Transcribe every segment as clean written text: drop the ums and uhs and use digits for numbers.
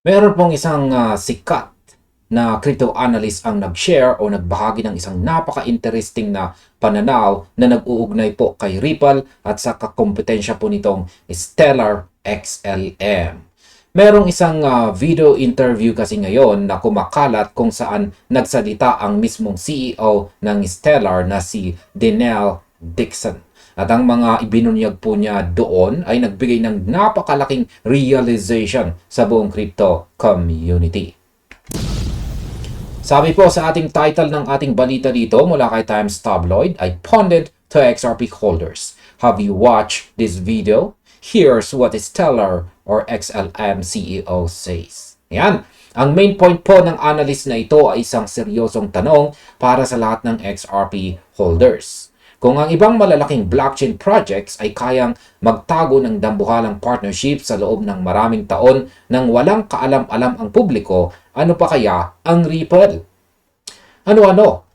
Meron pong isang sikat na crypto analyst ang nag-share o nagbahagi ng isang napaka-interesting na pananaw na nag-uugnay po kay Ripple at sa kakompetensya po nitong Stellar XLM. Merong isang video interview kasi ngayon na kumakalat kung saan nagsalita ang mismong CEO ng Stellar na si Denell Dixon. At ang mga ibinunyag po niya doon ay nagbigay ng napakalaking realization sa buong crypto community. Sabi po sa ating title ng ating balita dito mula kay Times Tabloid ay Pundit to XRP Holders. Have you watched this video? Here's what Stellar or XLM CEO says. Yan. Ang main point po ng analyst na ito ay isang seryosong tanong para sa lahat ng XRP holders. Kung ang ibang malalaking blockchain projects ay kayang magtago ng dambuhalang partnership sa loob ng maraming taon nang walang kaalam-alam ang publiko, ano pa kaya ang Ripple? Ano-ano?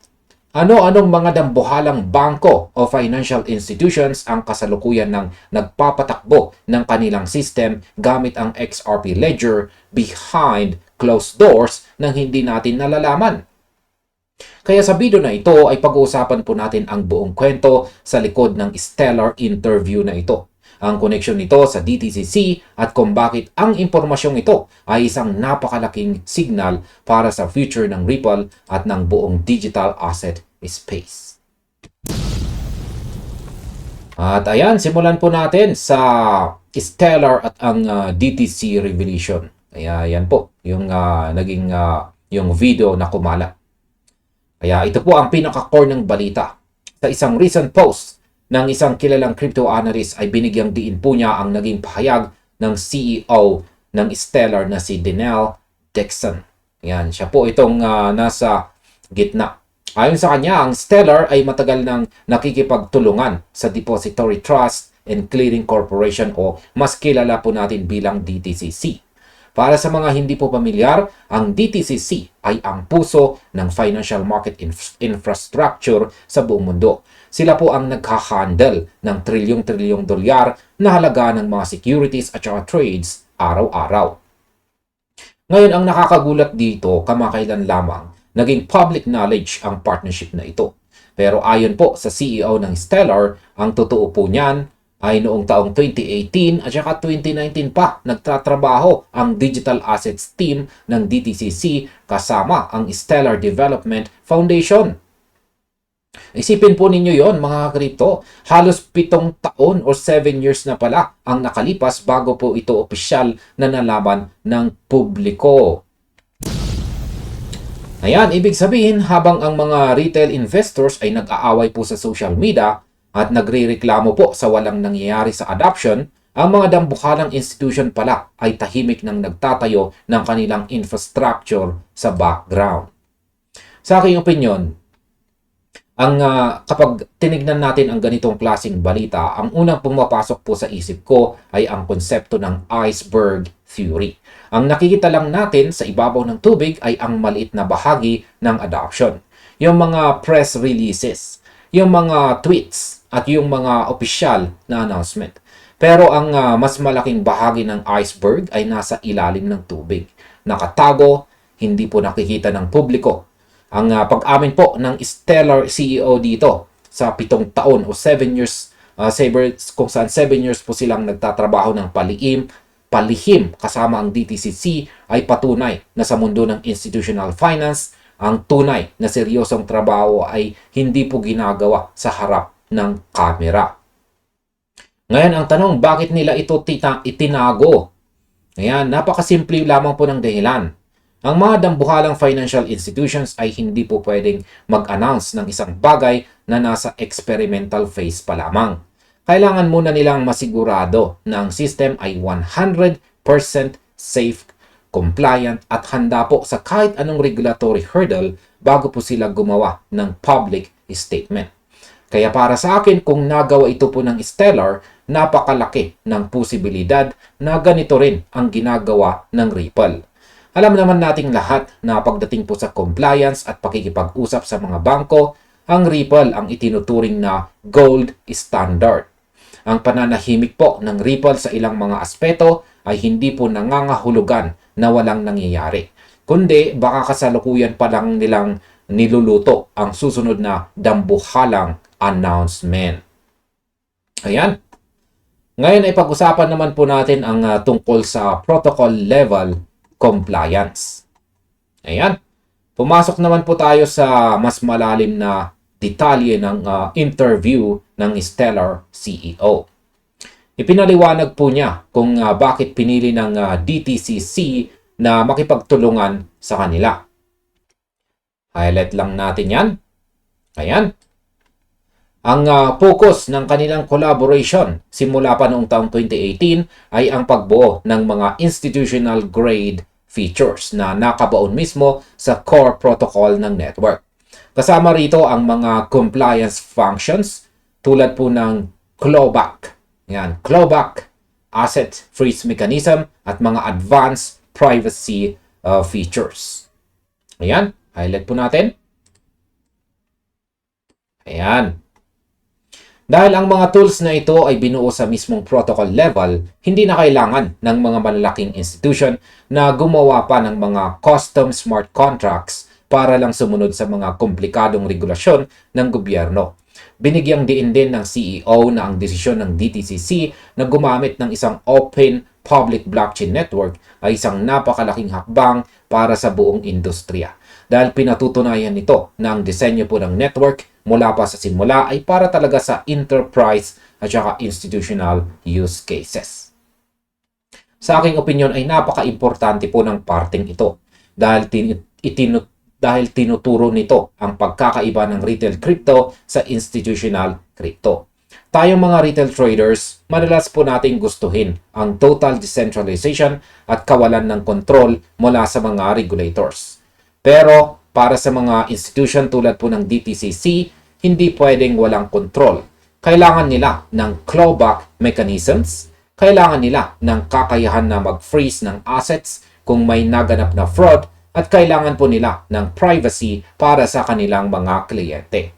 Ano-anong mga dambuhalang bangko o financial institutions ang kasalukuyan ng nagpapatakbo ng kanilang system gamit ang XRP Ledger behind closed doors nang hindi natin nalalaman? Kaya sa video na ito ay pag-uusapan po natin ang buong kwento sa likod ng Stellar interview na ito. Ang koneksyon nito sa DTCC at kung bakit ang impormasyong ito ay isang napakalaking signal para sa future ng Ripple at ng buong digital asset space. At ayan, simulan po natin sa Stellar at ang DTC revelation. Kaya yan po yung naging yung video na kumala. Kaya ito po ang pinaka-core ng balita. Sa isang recent post ng isang kilalang crypto analyst ay binigyang diin po niya ang naging pahayag ng CEO ng Stellar na si Denell Dixon. Yan, siya po itong nasa gitna. Ayon sa kanya, ang Stellar ay matagal nang nakikipagtulungan sa Depository Trust and Clearing Corporation o mas kilala po natin bilang DTCC. Para sa mga hindi po pamilyar, ang DTCC ay ang puso ng financial market infrastructure sa buong mundo. Sila po ang nagha-handle ng trilyong-trilyong dolyar na halaga ng mga securities at saka trades araw-araw. Ngayon, ang nakakagulat dito, kamakailan lamang, naging public knowledge ang partnership na ito. Pero ayon po sa CEO ng Stellar, ang totoo po niyan ay noong taong 2018 at saka 2019 pa nagtatrabaho ang digital assets team ng DTCC kasama ang Stellar Development Foundation. Isipin po ninyo yon mga kripto, halos 7 taon o 7 years na pala ang nakalipas bago po ito opisyal na nalaman ng publiko. Ayan, ibig sabihin habang ang mga retail investors ay nag-aaway po sa social media, at nagrereklamo po sa walang nangyayari sa adoption, ang mga dambuhalang institution pala ay tahimik nang nagtatayo ng kanilang infrastructure sa background. Sa aking opinion, kapag tinignan natin ang ganitong klaseng balita, ang unang pumapasok po sa isip ko ay ang konsepto ng iceberg theory. Ang nakikita lang natin sa ibabaw ng tubig ay ang maliit na bahagi ng adoption. Yung mga press releases, yung mga tweets, at yung mga opisyal na announcement. Pero ang mas malaking bahagi ng iceberg ay nasa ilalim ng tubig. Nakatago, hindi po nakikita ng publiko. Ang pag-amin po ng Stellar CEO dito sa 7 taon o 7 years, kung saan 7 years po silang nagtatrabaho ng palihim kasama ang DTCC ay patunay na sa mundo ng institutional finance, ang tunay na seryosong trabaho ay hindi po ginagawa sa harap ng camera. Ngayon, ang tanong, bakit nila ito itinago? Ngayon, napakasimple lamang po ng dahilan. Ang mga dambuhalang financial institutions ay hindi po pwedeng mag-announce ng isang bagay na nasa experimental phase pa lamang. Kailangan muna nilang masigurado na ang system ay 100% safe, compliant at handa po sa kahit anong regulatory hurdle bago po sila gumawa ng public statement. Kaya para sa akin, kung nagawa ito po ng Stellar, napakalaki ng posibilidad na ganito rin ang ginagawa ng Ripple. Alam naman nating lahat na pagdating po sa compliance at pakikipag-usap sa mga bangko, ang Ripple ang itinuturing na gold standard. Ang pananahimik po ng Ripple sa ilang mga aspeto ay hindi po nangangahulugan na walang nangyayari, kundi baka kasalukuyan pa lang nilang niluluto ang susunod na dambuhalang announcement. Ayan. Ngayon ay pag-usapan naman po natin ang tungkol sa protocol level compliance. Ayan. Pumasok naman po tayo sa mas malalim na detalye ng interview ng Stellar CEO. Ipinaliwanag po niya kung bakit pinili ng DTCC na makipagtulungan sa kanila. Highlight lang natin yan. Ayan. Ang focus ng kanilang collaboration simula pa noong taong 2018 ay ang pagbuo ng mga institutional grade features na nakabaon mismo sa core protocol ng network. Kasama rito ang mga compliance functions tulad po ng clawback, clawback, asset freeze mechanism at mga advanced privacy features. Ayan, highlight po natin. Ayan. Dahil ang mga tools na ito ay binuo sa mismong protocol level, hindi na kailangan ng mga malalaking institution na gumawa pa ng mga custom smart contracts para lang sumunod sa mga komplikadong regulasyon ng gobyerno. Binigyang diin din ng CEO na ang desisyon ng DTCC na gumamit ng isang open public blockchain network ay isang napakalaking hakbang para sa buong industriya. Dahil pinatutunayan nito na ang disenyo po ng network mula pa sa simula ay para talaga sa enterprise at saka institutional use cases. Sa aking opinyon ay napaka-importante po ng parting ito dahil tinuturo nito ang pagkakaiba ng retail crypto sa institutional crypto. Tayong mga retail traders, madalas po nating gustuhin ang total decentralization at kawalan ng control mula sa mga regulators. Pero para sa mga institution tulad po ng DTCC, hindi pwedeng walang control. Kailangan nila ng clawback mechanisms, kailangan nila ng kakayahan na mag-freeze ng assets kung may naganap na fraud, at kailangan po nila ng privacy para sa kanilang mga kliyente.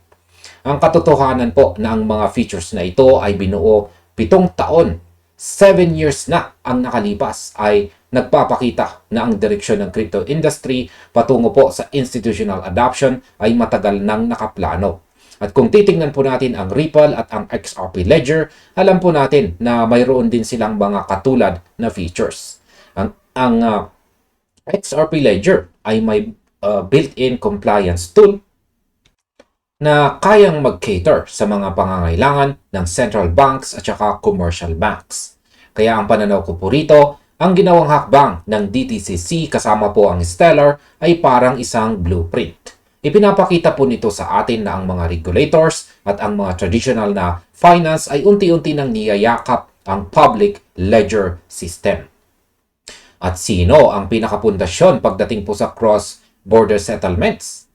Ang katotohanan po na ang mga features na ito ay binuo 7 taon, 7 years na ang nakalipas ay nagpapakita na ang direksyon ng crypto industry patungo po sa institutional adoption ay matagal nang nakaplano. At kung titingnan po natin ang Ripple at ang XRP Ledger, alam po natin na mayroon din silang mga katulad na features. Ang XRP Ledger ay may built-in compliance tool na kayang mag-cater sa mga pangangailangan ng central banks at saka commercial banks. Kaya ang pananaw ko po rito, ang ginawang hakbang ng DTCC kasama po ang Stellar ay parang isang blueprint. Ipinapakita po nito sa atin na ang mga regulators at ang mga traditional na finance ay unti-unti nang niyayakap ang public ledger system. At sino ang pinakapundasyon pagdating po sa cross-border settlements?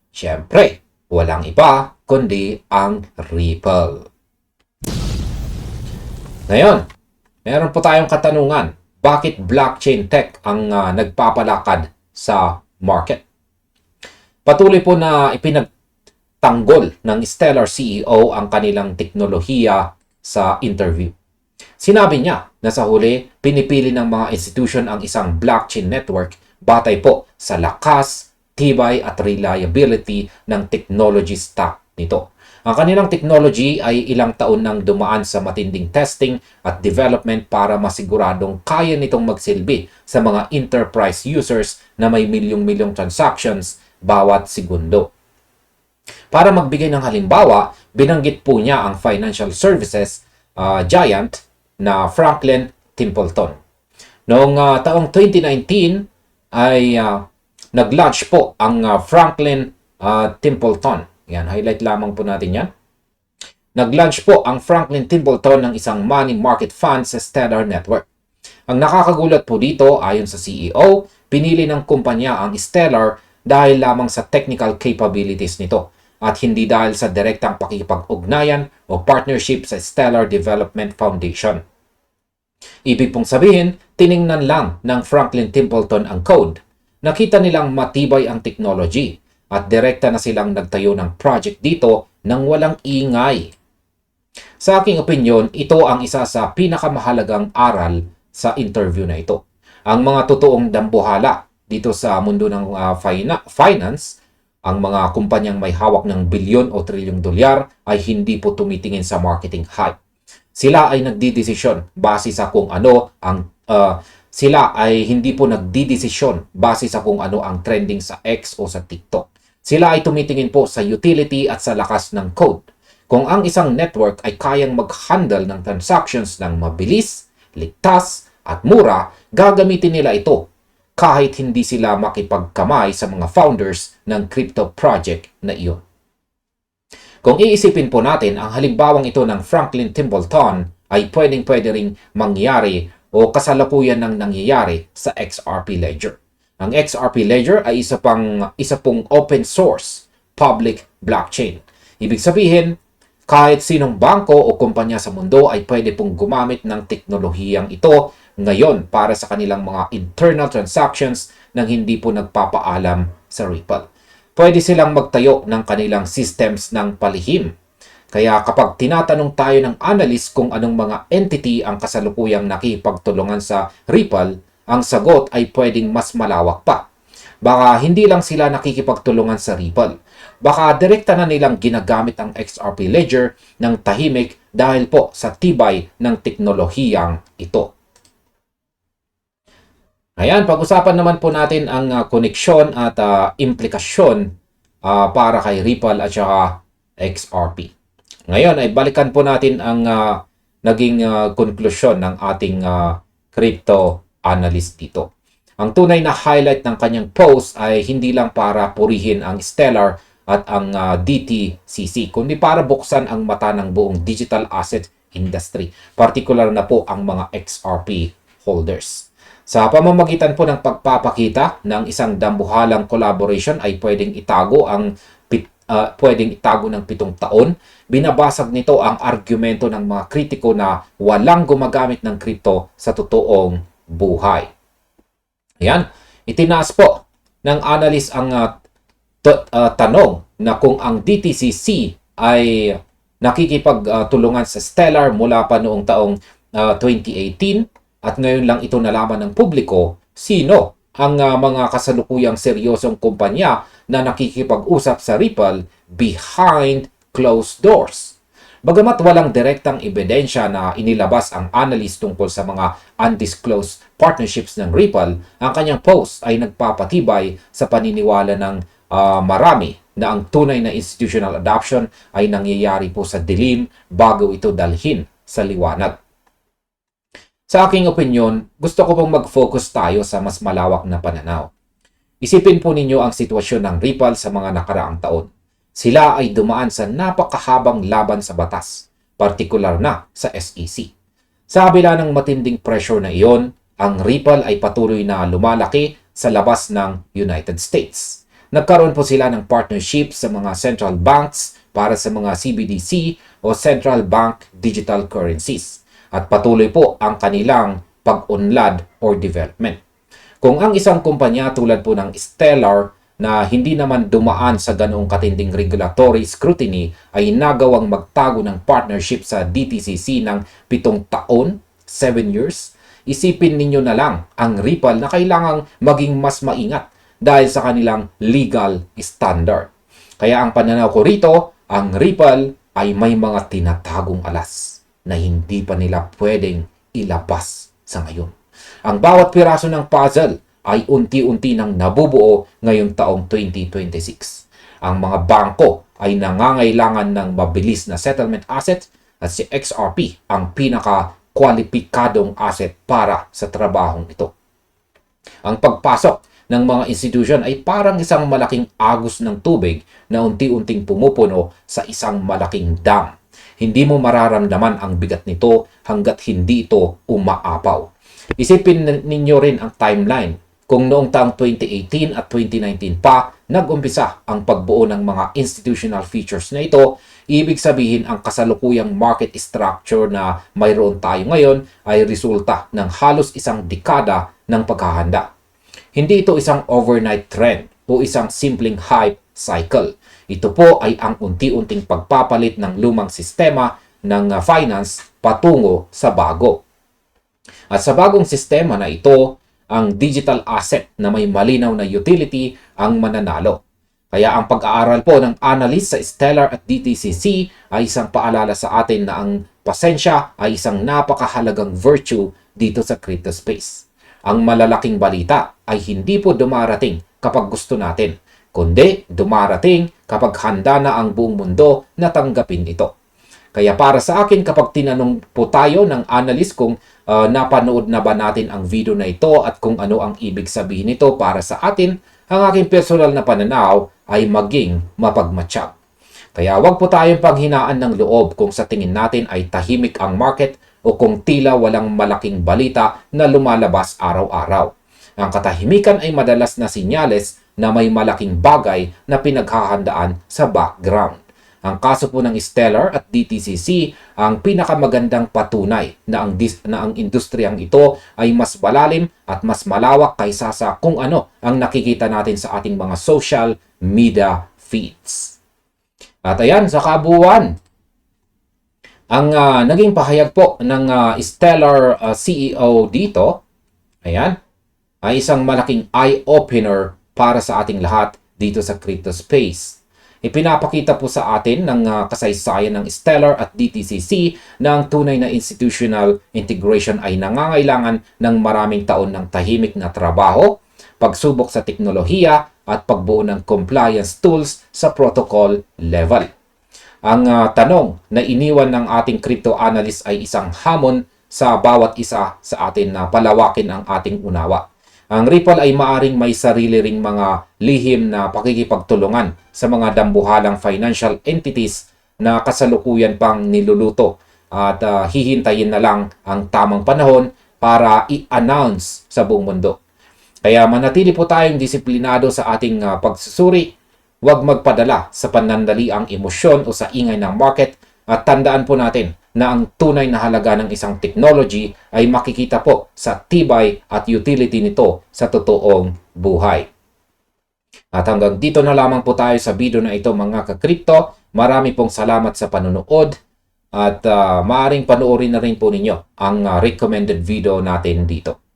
Siyempre, walang iba kundi ang Ripple. Ngayon, meron po tayong katanungan. Bakit blockchain tech ang nagpapalakad sa market? Patuloy po na ipinagtanggol ng Stellar CEO ang kanilang teknolohiya sa interview. Sinabi niya na sa huli, pinipili ng mga institution ang isang blockchain network batay po sa lakas, tibay at reliability ng technology stack nito. Ang kanilang technology ay ilang taon nang dumaan sa matinding testing at development para masiguradong kaya nitong magsilbi sa mga enterprise users na may milyong-milyong transactions bawat segundo. Para magbigay ng halimbawa, binanggit po niya ang financial services giant na Franklin Templeton. Noong taong 2019 ay nag-launch po ang Franklin Templeton. Yan, highlight lamang po natin yan. Nag-launch po ang Franklin Templeton ng isang money market fund sa Stellar Network. Ang nakakagulat po dito, ayon sa CEO, pinili ng kumpanya ang Stellar dahil lamang sa technical capabilities nito at hindi dahil sa direktang pakikipag-ugnayan o partnership sa Stellar Development Foundation. Ibig pong sabihin, tiningnan lang ng Franklin Templeton ang code. Nakita nilang matibay ang technology at direkta na silang nagtayo ng project dito nang walang ingay. Sa aking opinyon, ito ang isa sa pinakamahalagang aral sa interview na ito. Ang mga totoong dambuhala dito sa mundo ng finance, ang mga kumpanyang may hawak ng bilyon o trilyong dolyar ay hindi po tumitingin sa marketing hype. Sila ay nagdidesisyon base sa kung ano ang sila ay hindi po nagdidesisyon base sa kung ano ang trending sa X o sa TikTok. Sila ay tumitingin po sa utility at sa lakas ng code. Kung ang isang network ay kayang mag-handle ng transactions ng mabilis, ligtas, at mura, gagamitin nila ito kahit hindi sila makipagkamay sa mga founders ng crypto project na iyon. Kung iisipin po natin, ang halimbawang ito ng Franklin Templeton ay pwedeng-pwede ring mangyari o kasalukuyan ng nangyayari sa XRP Ledger. Ang XRP Ledger ay isa pong open source public blockchain. Ibig sabihin, kahit sinong bangko o kumpanya sa mundo ay pwede pong gumamit ng teknolohiyang ito ngayon para sa kanilang mga internal transactions nang hindi po nagpapaalam sa Ripple. Pwede silang magtayo ng kanilang systems ng palihim. Kaya kapag tinatanong tayo ng analyst kung anong mga entity ang kasalukuyang nakipagtulungan sa Ripple, ang sagot ay pwedeng mas malawak pa. Baka hindi lang sila nakikipagtulungan sa Ripple. Baka direkta na nilang ginagamit ang XRP Ledger ng tahimik dahil po sa tibay ng teknolohiyang ito. Ayan, pag-usapan naman po natin ang koneksyon at implikasyon para kay Ripple at saka XRP. Ngayon ay balikan po natin ang naging konklusyon ng ating crypto analyst dito. Ang tunay na highlight ng kanyang post ay hindi lang para purihin ang Stellar at ang DTCC, kundi para buksan ang mata ng buong digital asset industry, partikular na po ang mga XRP holders. Sa pamamagitan po ng pagpapakita ng isang dambuhalang collaboration ay pwedeng itago ng 7 taon, binabasag nito ang argumento ng mga kritiko na walang gumagamit ng crypto sa totoong buhay. Ayan, itinaas po ng analyst ang tanong na kung ang DTCC ay nakikipagtulungan sa Stellar mula pa noong taong 2018 at ngayon lang ito nalaman ng publiko, sino ang mga kasalukuyang seryosong kumpanya na nakikipag-usap sa Ripple behind closed doors. Bagamat walang direktang ebidensya na inilabas ang analyst tungkol sa mga undisclosed partnerships ng Ripple, ang kanyang post ay nagpapatibay sa paniniwala ng marami na ang tunay na institutional adoption ay nangyayari po sa dilim bago ito dalhin sa liwanag. Sa aking opinyon, gusto ko pong mag-focus tayo sa mas malawak na pananaw. Isipin po ninyo ang sitwasyon ng Ripple sa mga nakaraang taon. Sila ay dumaan sa napakahabang laban sa batas, partikular na sa SEC. Sa kabila ng matinding pressure na iyon, ang Ripple ay patuloy na lumalaki sa labas ng United States. Nagkaroon po sila ng partnership sa mga central banks para sa mga CBDC o central bank digital currencies. At patuloy po ang kanilang pag-unlad or development. Kung ang isang kumpanya tulad po ng Stellar na hindi naman dumaan sa ganoong katinding regulatory scrutiny ay nagawang magtago ng partnership sa DTCC ng 7 taon, 7 years, isipin ninyo na lang ang Ripple na kailangang maging mas maingat dahil sa kanilang legal standard. Kaya ang pananaw ko rito, ang Ripple ay may mga tinatagong alas na hindi pa nila pwedeng ilabas sa ngayon. Ang bawat piraso ng puzzle ay unti-unti nang nabubuo ngayong taong 2026. Ang mga bangko ay nangangailangan ng mabilis na settlement asset at si XRP ang pinaka-kwalipikadong asset para sa trabahong ito. Ang pagpasok ng mga institusyon ay parang isang malaking agos ng tubig na unti-unting pumupuno sa isang malaking dam. Hindi mo mararamdaman ang bigat nito hanggat hindi ito umaapaw. Isipin ninyo rin ang timeline. Kung noong taong 2018 at 2019 pa, nag-umpisa ang pagbuo ng mga institutional features na ito, ibig sabihin ang kasalukuyang market structure na mayroon tayo ngayon ay resulta ng halos isang dekada ng paghahanda. Hindi ito isang overnight trend o isang simpleng hype cycle. Ito po ay ang unti-unting pagpapalit ng lumang sistema ng finance patungo sa bago. At sa bagong sistema na ito, ang digital asset na may malinaw na utility ang mananalo. Kaya ang pag-aaral po ng analyst sa Stellar at DTCC ay isang paalala sa atin na ang pasensya ay isang napakahalagang virtue dito sa crypto space. Ang malalaking balita ay hindi po dumarating kapag gusto natin, kundi dumarating kapag handa na ang buong mundo na tanggapin ito. Kaya para sa akin, kapag tinanong po tayo ng analyst kung napanood na ba natin ang video na ito at kung ano ang ibig sabihin nito para sa atin, ang aking personal na pananaw ay maging mapagmatsyag. Kaya wag po tayong panghinaan ng loob kung sa tingin natin ay tahimik ang market o kung tila walang malaking balita na lumalabas araw-araw. Ang katahimikan ay madalas na sinyales na may malaking bagay na pinaghahandaan sa background. Ang kaso po ng Stellar at DTCC ang pinakamagandang patunay na ang industriyang ito ay mas malalim at mas malawak kaysa sa kung ano ang nakikita natin sa ating mga social media feeds. At ayan, sa kabuuan, ang naging pahayag po ng Stellar CEO dito, ayan, ay isang malaking eye-opener para sa ating lahat dito sa crypto space. Ipinapakita po sa atin ng kasaysayan ng Stellar at DTCC na ang tunay na institutional integration ay nangangailangan ng maraming taon ng tahimik na trabaho, pagsubok sa teknolohiya at pagbuo ng compliance tools sa protocol level. Ang tanong na iniwan ng ating crypto analyst ay isang hamon sa bawat isa sa atin na palawakin ang ating unawa. Ang Ripple ay maaring may sarili ring mga lihim na pakikipagtulungan sa mga dambuhalang financial entities na kasalukuyan pang niluluto at hihintayin na lang ang tamang panahon para i-announce sa buong mundo. Kaya manatili po tayong disiplinado sa ating pagsusuri, huwag magpadala sa panandaliang emosyon o sa ingay ng market at tandaan po natin na ang tunay na halaga ng isang technology ay makikita po sa tibay at utility nito sa totoong buhay. At hanggang dito na lamang po tayo sa video na ito mga ka-crypto. Marami pong salamat sa panonood at maaaring panoorin na rin po ninyo ang recommended video natin dito.